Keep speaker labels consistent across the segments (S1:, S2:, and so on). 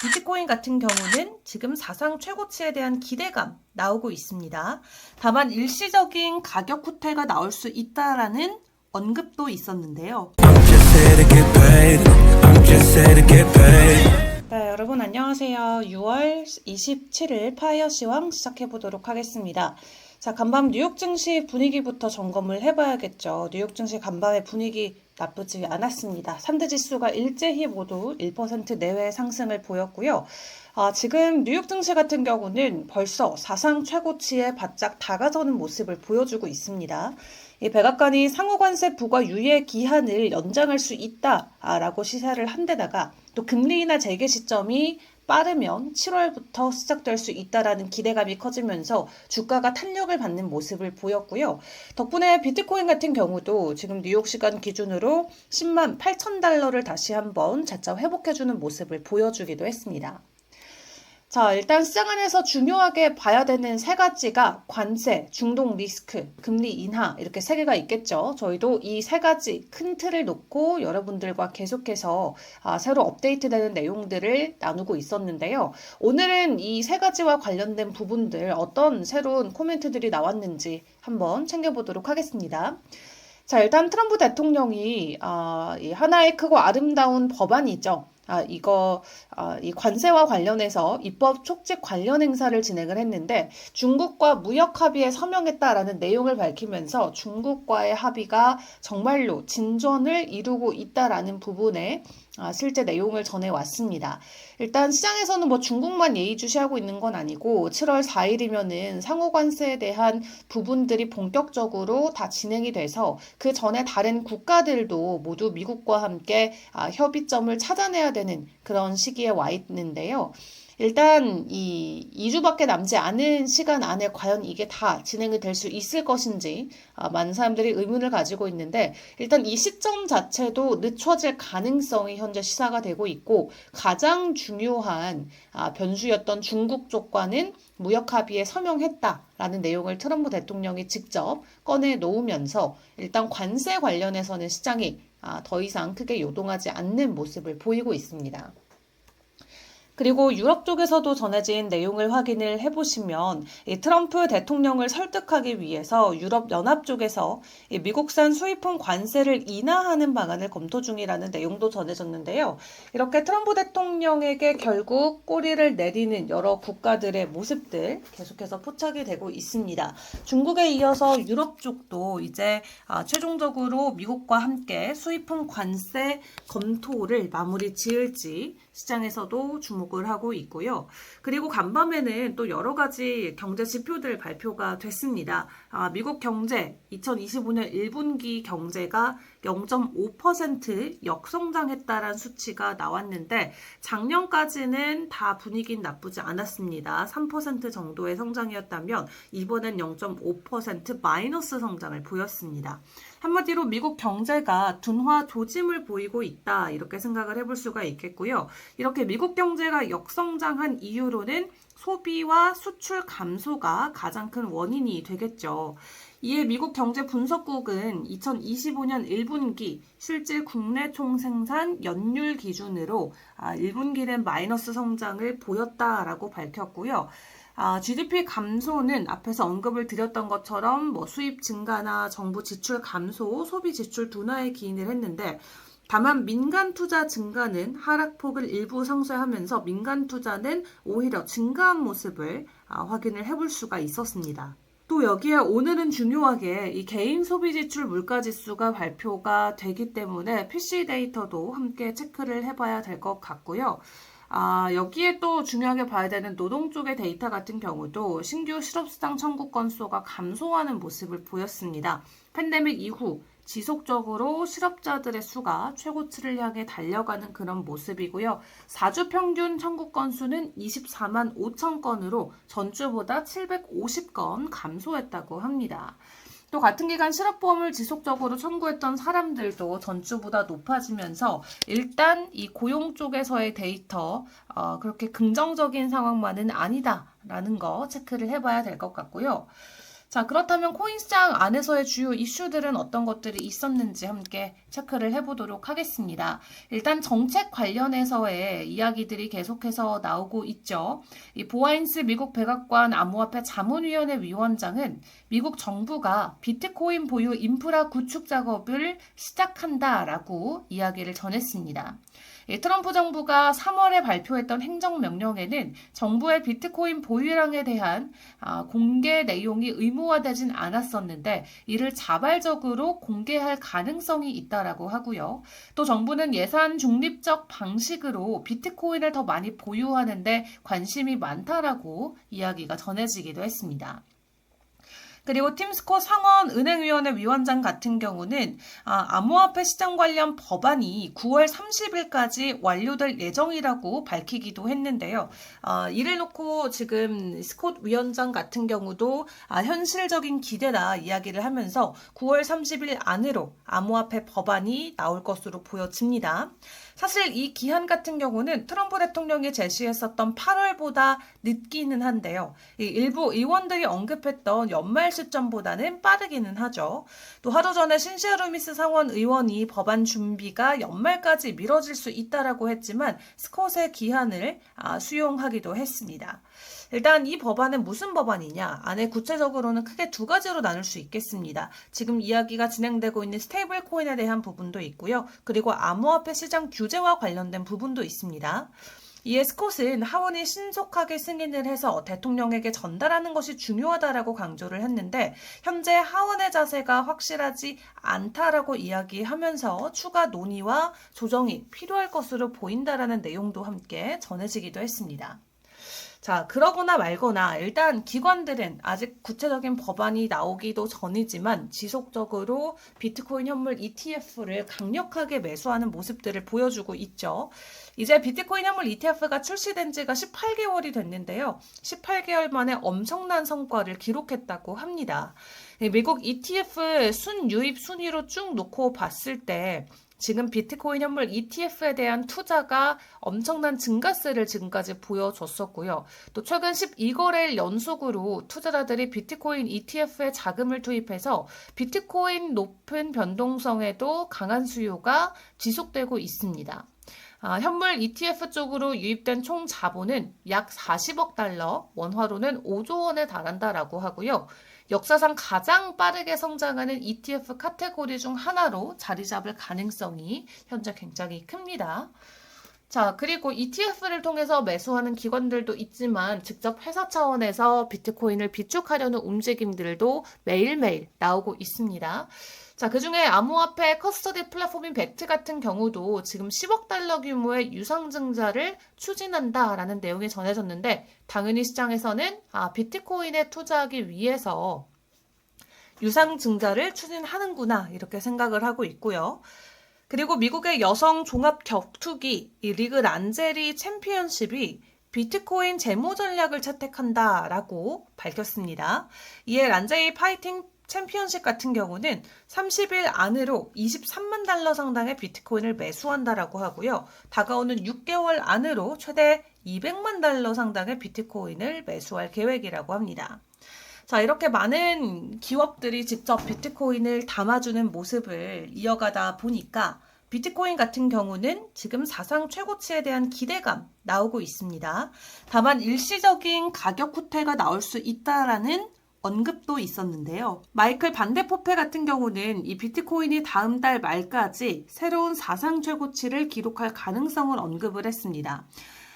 S1: 비트코인 같은 경우는 지금 사상 최고치에 대한 기대감 나오고 있습니다. 다만 일시적인 가격 후퇴가 나올 수 있다라는 언급도 있었는데요. 네, 여러분 안녕하세요. 6월 27일 파이어 시황 시작해 보도록 하겠습니다. 자, 간밤 뉴욕 증시 분위기부터 점검을 해봐야겠죠. 뉴욕 증시 간밤의 분위기 나쁘지 않았습니다. 3대 지수가 일제히 모두 1% 내외 상승을 보였고요. 지금 뉴욕 증시 같은 경우는 벌써 사상 최고치에 바짝 다가서는 모습을 보여주고 있습니다. 이 백악관이 상호관세 부과 유예 기한을 연장할 수 있다라고 시사를 한 데다가 또 금리 인하 재개 시점이 빠르면 7월부터 시작될 수 있다라는 기대감이 커지면서 주가가 탄력을 받는 모습을 보였고요. 덕분에 비트코인 같은 경우도 지금 뉴욕 시간 기준으로 10만 8천 달러를 다시 한번 재차 회복해주는 모습을 보여주기도 했습니다. 자, 일단 시장 안에서 중요하게 봐야 되는 세 가지가 관세, 중동 리스크, 금리 인하 이렇게 세 개가 있겠죠. 저희도 이 세 가지 큰 틀을 놓고 여러분들과 계속해서 새로 업데이트되는 내용들을 나누고 있었는데요. 오늘은 이 세 가지와 관련된 부분들 어떤 새로운 코멘트들이 나왔는지 한번 챙겨보도록 하겠습니다. 자, 일단 트럼프 대통령이 이 하나의 크고 아름다운 법안이죠. 이 관세와 관련해서 입법 촉직 관련 행사를 진행을 했는데 중국과 무역 합의에 서명했다라는 내용을 밝히면서 중국과의 합의가 정말로 진전을 이루고 있다라는 부분에 실제 내용을 전해왔습니다. 일단 시장에서는 뭐 중국만 예의주시하고 있는 건 아니고 7월 4일이면은 상호관세에 대한 부분들이 본격적으로 다 진행이 돼서 그 전에 다른 국가들도 모두 미국과 함께 협의점을 찾아내야 되는 그런 시기에 와 있는데요. 일단 이 2주밖에 남지 않은 시간 안에 과연 이게 다 진행이 될 수 있을 것인지 많은 사람들이 의문을 가지고 있는데 일단 이 시점 자체도 늦춰질 가능성이 현재 시사가 되고 있고 가장 중요한 변수였던 중국 쪽과는 무역 합의에 서명했다라는 내용을 트럼프 대통령이 직접 꺼내 놓으면서 일단 관세 관련해서는 시장이 더 이상 크게 요동하지 않는 모습을 보이고 있습니다. 그리고 유럽 쪽에서도 전해진 내용을 확인을 해보시면 이 트럼프 대통령을 설득하기 위해서 유럽 연합 쪽에서 이 미국산 수입품 관세를 인하하는 방안을 검토 중이라는 내용도 전해졌는데요. 이렇게 트럼프 대통령에게 결국 꼬리를 내리는 여러 국가들의 모습들 계속해서 포착이 되고 있습니다. 중국에 이어서 유럽 쪽도 이제 최종적으로 미국과 함께 수입품 관세 검토를 마무리 지을지 시장에서도 주목을 하고 있고요. 그리고 간밤에는 또 여러 가지 경제 지표들 발표가 됐습니다. 미국 경제 2025년 1분기 경제가 0.5% 역성장했다라는 수치가 나왔는데 작년까지는 다 분위기는 나쁘지 않았습니다. 3% 정도의 성장이었다면 이번엔 0.5% 마이너스 성장을 보였습니다. 한마디로 미국 경제가 둔화 조짐을 보이고 있다 이렇게 생각을 해볼 수가 있겠고요. 이렇게 미국 경제가 역성장한 이유로는 소비와 수출 감소가 가장 큰 원인이 되겠죠. 이에 미국 경제 분석국은 2025년 1분기 실질 국내 총생산 연율 기준으로 1분기는 마이너스 성장을 보였다라고 밝혔고요. GDP 감소는 앞에서 언급을 드렸던 것처럼 뭐 수입 증가나 정부 지출 감소, 소비 지출 둔화에 기인을 했는데 다만 민간 투자 증가는 하락폭을 일부 상쇄하면서 민간 투자는 오히려 증가한 모습을 확인을 해볼 수가 있었습니다. 또 여기에 오늘은 중요하게 이 개인 소비 지출 물가 지수가 발표가 되기 때문에 PC 데이터도 함께 체크를 해봐야 될 것 같고요. 여기에 또 중요하게 봐야 되는 노동 쪽의 데이터 같은 경우도 신규 실업수당 청구 건수가 감소하는 모습을 보였습니다. 팬데믹 이후 지속적으로 실업자들의 수가 최고치를 향해 달려가는 그런 모습이고요. 4주 평균 청구 건수는 24만 5천 건으로 전주보다 750건 감소했다고 합니다. 또 같은 기간 실업보험을 지속적으로 청구했던 사람들도 전주보다 높아지면서 일단 이 고용 쪽에서의 데이터 그렇게 긍정적인 상황만은 아니다라는 거 체크를 해봐야 될 것 같고요. 자, 그렇다면 코인 시장 안에서의 주요 이슈들은 어떤 것들이 있었는지 함께 체크를 해보도록 하겠습니다. 일단 정책 관련해서의 이야기들이 계속해서 나오고 있죠. 이 보아인스 미국 백악관 암호화폐 자문위원회 위원장은 미국 정부가 비트코인 보유 인프라 구축 작업을 시작한다라고 이야기를 전했습니다. 트럼프 정부가 3월에 발표했던 행정명령에는 정부의 비트코인 보유량에 대한 공개 내용이 의무화되진 않았었는데 이를 자발적으로 공개할 가능성이 있다라고 하고요. 또 정부는 예산 중립적 방식으로 비트코인을 더 많이 보유하는데 관심이 많다라고 이야기가 전해지기도 했습니다. 그리고 팀스코 상원은행위원회 위원장 같은 경우는 암호화폐 시장 관련 법안이 9월 30일까지 완료될 예정이라고 밝히기도 했는데요. 이를 놓고 지금 스콧 위원장 같은 경우도 현실적인 기대다 이야기를 하면서 9월 30일 안으로 암호화폐 법안이 나올 것으로 보여집니다. 사실 이 기한 같은 경우는 트럼프 대통령이 제시했었던 8월보다 늦기는 한데요. 일부 의원들이 언급했던 연말 시점보다는 빠르기는 하죠. 또 하루 전에 신시아 루미스 상원 의원이 법안 준비가 연말까지 미뤄질 수 있다라고 했지만 스콧의 기한을 수용하기도 했습니다. 일단 이 법안은 무슨 법안이냐? 안에 구체적으로는 크게 두 가지로 나눌 수 있겠습니다. 지금 이야기가 진행되고 있는 스테이블 코인에 대한 부분도 있고요. 그리고 암호화폐 시장 규제와 관련된 부분도 있습니다. 이에 스콧은 하원이 신속하게 승인을 해서 대통령에게 전달하는 것이 중요하다라고 강조를 했는데 현재 하원의 자세가 확실하지 않다라고 이야기하면서 추가 논의와 조정이 필요할 것으로 보인다라는 내용도 함께 전해지기도 했습니다. 자, 그러거나 말거나 일단 기관들은 아직 구체적인 법안이 나오기도 전이지만 지속적으로 비트코인 현물 ETF를 강력하게 매수하는 모습들을 보여주고 있죠. 이제 비트코인 현물 ETF가 출시된 지가 18개월이 됐는데요. 18개월 만에 엄청난 성과를 기록했다고 합니다. 미국 ETF 순유입 순위로 쭉 놓고 봤을 때 지금 비트코인 현물 ETF에 대한 투자가 엄청난 증가세를 지금까지 보여줬었고요. 또 최근 12거래일 연속으로 투자자들이 비트코인 ETF에 자금을 투입해서 비트코인 높은 변동성에도 강한 수요가 지속되고 있습니다. 현물 ETF 쪽으로 유입된 총 자본은 약 40억 달러, 원화로는 5조 원에 달한다라고 하고요. 역사상 가장 빠르게 성장하는 ETF 카테고리 중 하나로 자리 잡을 가능성이 현재 굉장히 큽니다. 자, 그리고 ETF를 통해서 매수하는 기관들도 있지만 직접 회사 차원에서 비트코인을 비축하려는 움직임들도 매일매일 나오고 있습니다. 자, 그중에 암호화폐 커스터디 플랫폼인 벡트 같은 경우도 지금 10억 달러 규모의 유상증자를 추진한다라는 내용이 전해졌는데 당연히 시장에서는 비트코인에 투자하기 위해서 유상증자를 추진하는구나 이렇게 생각을 하고 있고요. 그리고 미국의 여성 종합 격투기 이 리그 란제리 챔피언십이 비트코인 재무 전략을 채택한다라고 밝혔습니다. 이에 란제리 파이팅 챔피언십 같은 경우는 30일 안으로 23만 달러 상당의 비트코인을 매수한다라고 하고요. 다가오는 6개월 안으로 최대 200만 달러 상당의 비트코인을 매수할 계획이라고 합니다. 자, 이렇게 많은 기업들이 직접 비트코인을 담아주는 모습을 이어가다 보니까 비트코인 같은 경우는 지금 사상 최고치에 대한 기대감 나오고 있습니다. 다만 일시적인 가격 후퇴가 나올 수 있다라는 언급도 있었는데요. 마이클 반데포페 같은 경우는 이 비트코인이 다음 달 말까지 새로운 사상 최고치를 기록할 가능성을 언급을 했습니다.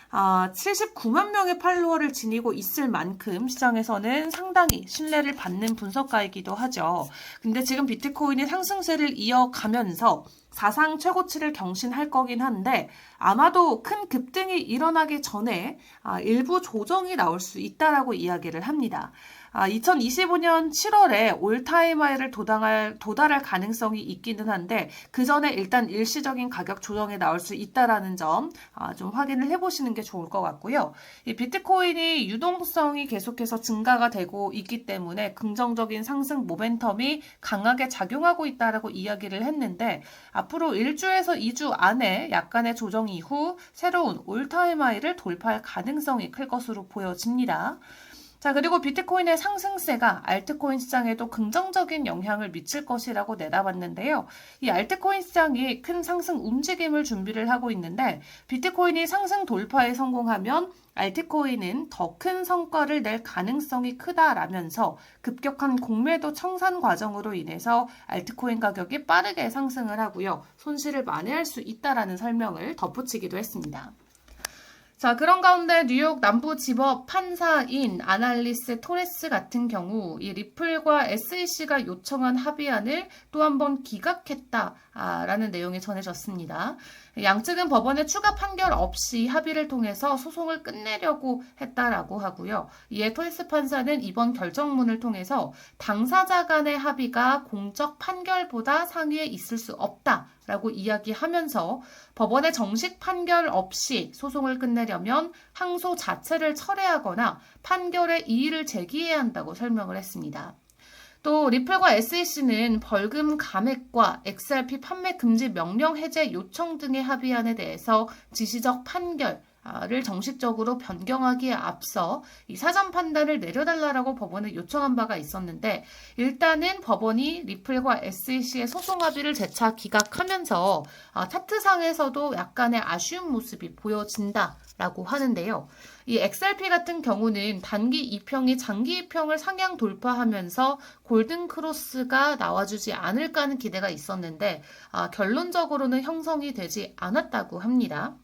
S1: 79만 명의 팔로워를 지니고 있을 만큼 시장에서는 상당히 신뢰를 받는 분석가이기도 하죠. 근데 지금 비트코인이 상승세를 이어가면서 사상 최고치를 경신할 거긴 한데 아마도 큰 급등이 일어나기 전에 일부 조정이 나올 수 있다라고 이야기를 합니다. 2025년 7월에 올타임 하이를 도달할 가능성이 있기는 한데 그 전에 일단 일시적인 가격 조정이 나올 수 있다라는 점 좀 확인을 해보시는 게 좋을 것 같고요. 이 비트코인이 유동성이 계속해서 증가가 되고 있기 때문에 긍정적인 상승 모멘텀이 강하게 작용하고 있다라고 이야기를 했는데 앞으로 1주에서 2주 안에 약간의 조정 이후 새로운 올타임 하이를 돌파할 가능성이 클 것으로 보여집니다. 자, 그리고 비트코인의 상승세가 알트코인 시장에도 긍정적인 영향을 미칠 것이라고 내다봤는데요. 이 알트코인 시장이 큰 상승 움직임을 준비를 하고 있는데 비트코인이 상승 돌파에 성공하면 알트코인은 더 큰 성과를 낼 가능성이 크다라면서 급격한 공매도 청산 과정으로 인해서 알트코인 가격이 빠르게 상승을 하고요. 손실을 만회할 수 있다라는 설명을 덧붙이기도 했습니다. 자, 그런 가운데 뉴욕 남부지법 판사인 아날리스 토레스 같은 경우 이 리플과 SEC가 요청한 합의안을 또 한 번 기각했다라는 내용이 전해졌습니다. 양측은 법원의 추가 판결 없이 합의를 통해서 소송을 끝내려고 했다라고 하고요. 이에 토레스 판사는 이번 결정문을 통해서 당사자 간의 합의가 공적 판결보다 상위에 있을 수 없다라고 이야기하면서 법원의 정식 판결 없이 소송을 끝내려면 항소 자체를 철회하거나 판결에 이의를 제기해야 한다고 설명을 했습니다. 또 리플과 SEC는 벌금 감액과 XRP 판매 금지 명령 해제 요청 등의 합의안에 대해서 지시적 판결을 정식적으로 변경하기에 앞서 이 사전 판단을 내려달라고 법원에 요청한 바가 있었는데 일단은 법원이 리플과 SEC의 소송 합의를 재차 기각하면서 차트상에서도 약간의 아쉬운 모습이 보여진다라고 하는데요. 이 XRP 같은 경우는 단기 2평이 장기 2평을 상향 돌파하면서 골든 크로스가 나와주지 않을까 하는 기대가 있었는데 결론적으로는 형성이 되지 않았다고 합니다.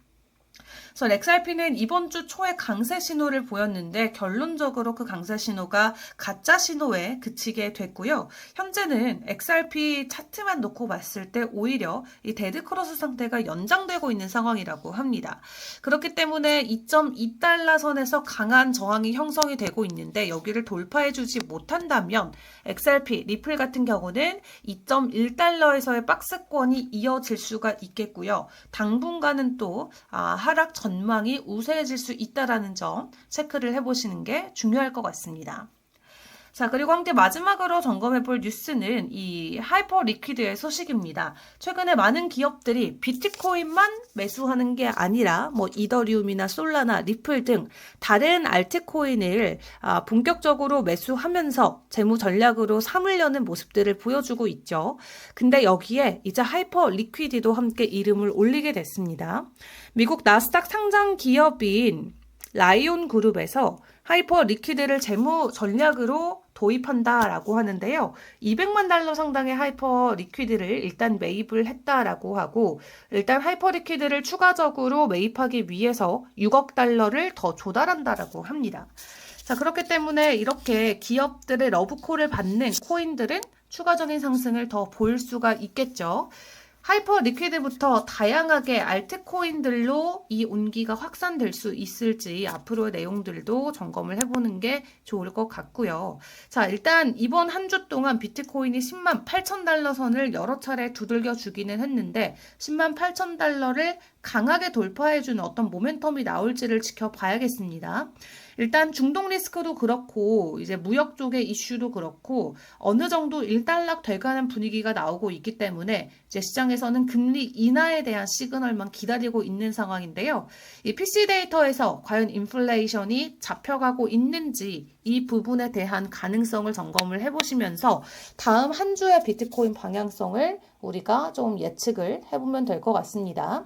S1: 그래서 XRP는 이번 주 초에 강세 신호를 보였는데 결론적으로 그 강세 신호가 가짜 신호에 그치게 됐고요. 현재는 XRP 차트만 놓고 봤을 때 오히려 이 데드크로스 상태가 연장되고 있는 상황이라고 합니다. 그렇기 때문에 2.2달러 선에서 강한 저항이 형성이 되고 있는데 여기를 돌파해주지 못한다면 XRP, 리플 같은 경우는 2.1달러에서의 박스권이 이어질 수가 있겠고요. 당분간은 또 하락 전망이 우세해질 수 있다는 점 체크를 해보시는 게 중요할 것 같습니다. 자, 그리고 함께 마지막으로 점검해볼 뉴스는 이 하이퍼 리퀴드의 소식입니다. 최근에 많은 기업들이 비트코인만 매수하는 게 아니라 뭐 이더리움이나 솔라나 리플 등 다른 알트코인을 본격적으로 매수하면서 재무 전략으로 삼으려는 모습들을 보여주고 있죠. 근데 여기에 이제 하이퍼 리퀴드도 함께 이름을 올리게 됐습니다. 미국 나스닥 상장 기업인 라이온 그룹에서 하이퍼 리퀴드를 재무 전략으로 도입한다라고 하는데요. 200만 달러 상당의 하이퍼 리퀴드를 일단 매입을 했다라고 하고 일단 하이퍼 리퀴드를 추가적으로 매입하기 위해서 6억 달러를 더 조달한다라고 합니다. 자, 그렇기 때문에 이렇게 기업들의 러브콜을 받는 코인들은 추가적인 상승을 더 볼 수가 있겠죠. 하이퍼 리퀴드부터 다양하게 알트코인들로 이 온기가 확산될 수 있을지 앞으로의 내용들도 점검을 해보는 게 좋을 것 같고요. 자, 일단 이번 한 주 동안 비트코인이 10만 8천 달러 선을 여러 차례 두들겨 주기는 했는데 10만 8천 달러를 강하게 돌파해주는 어떤 모멘텀이 나올지를 지켜봐야겠습니다. 일단 중동 리스크도 그렇고 이제 무역 쪽의 이슈도 그렇고 어느 정도 일단락 돼가는 분위기가 나오고 있기 때문에 이제 시장에서는 금리 인하에 대한 시그널만 기다리고 있는 상황인데요. 이 PC 데이터에서 과연 인플레이션이 잡혀가고 있는지 이 부분에 대한 가능성을 점검을 해보시면서 다음 한 주의 비트코인 방향성을 우리가 좀 예측을 해보면 될 것 같습니다.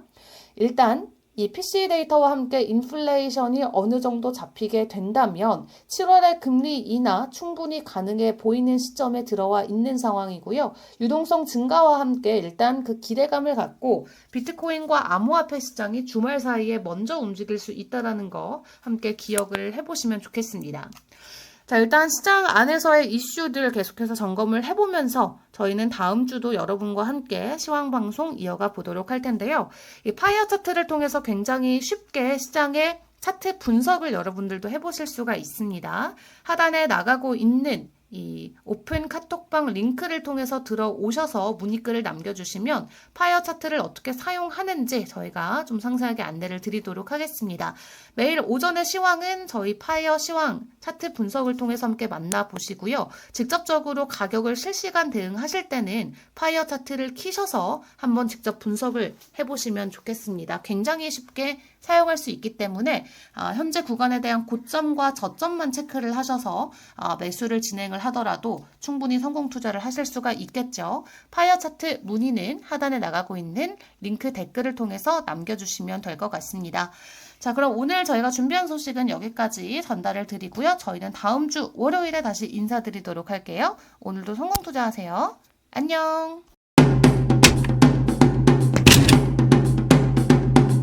S1: 일단 이 PC 데이터와 함께 인플레이션이 어느 정도 잡히게 된다면 7월에 금리 인하 충분히 가능해 보이는 시점에 들어와 있는 상황이고요. 유동성 증가와 함께 일단 그 기대감을 갖고 비트코인과 암호화폐 시장이 주말 사이에 먼저 움직일 수 있다는 거 함께 기억을 해보시면 좋겠습니다. 자, 일단 시장 안에서의 이슈들 계속해서 점검을 해보면서 저희는 다음 주도 여러분과 함께 시황방송 이어가 보도록 할 텐데요. 이 파이어 차트를 통해서 굉장히 쉽게 시장의 차트 분석을 여러분들도 해보실 수가 있습니다. 하단에 나가고 있는
S2: 이 오픈 카톡방 링크를 통해서 들어오셔서 문의글을 남겨주시면 파이어 차트를 어떻게 사용하는지 저희가 좀 상세하게 안내를 드리도록 하겠습니다. 매일 오전의 시황은 저희 파이어 시황 차트 분석을 통해서 함께 만나보시고요. 직접적으로 가격을 실시간 대응하실 때는 파이어 차트를 키셔서 한번 직접 분석을 해보시면 좋겠습니다. 굉장히 쉽게 사용할 수 있기 때문에 현재 구간에 대한 고점과 저점만 체크를 하셔서 매수를 진행을 하더라도 충분히 성공 투자를 하실 수가 있겠죠. 파이어 차트 문의는 하단에 나가고 있는 링크 댓글을 통해서 남겨주시면 될 것 같습니다. 자, 그럼 오늘 저희가 준비한 소식은 여기까지 전달을 드리고요. 저희는 다음 주 월요일에 다시 인사드리도록 할게요. 오늘도 성공 투자하세요. 안녕!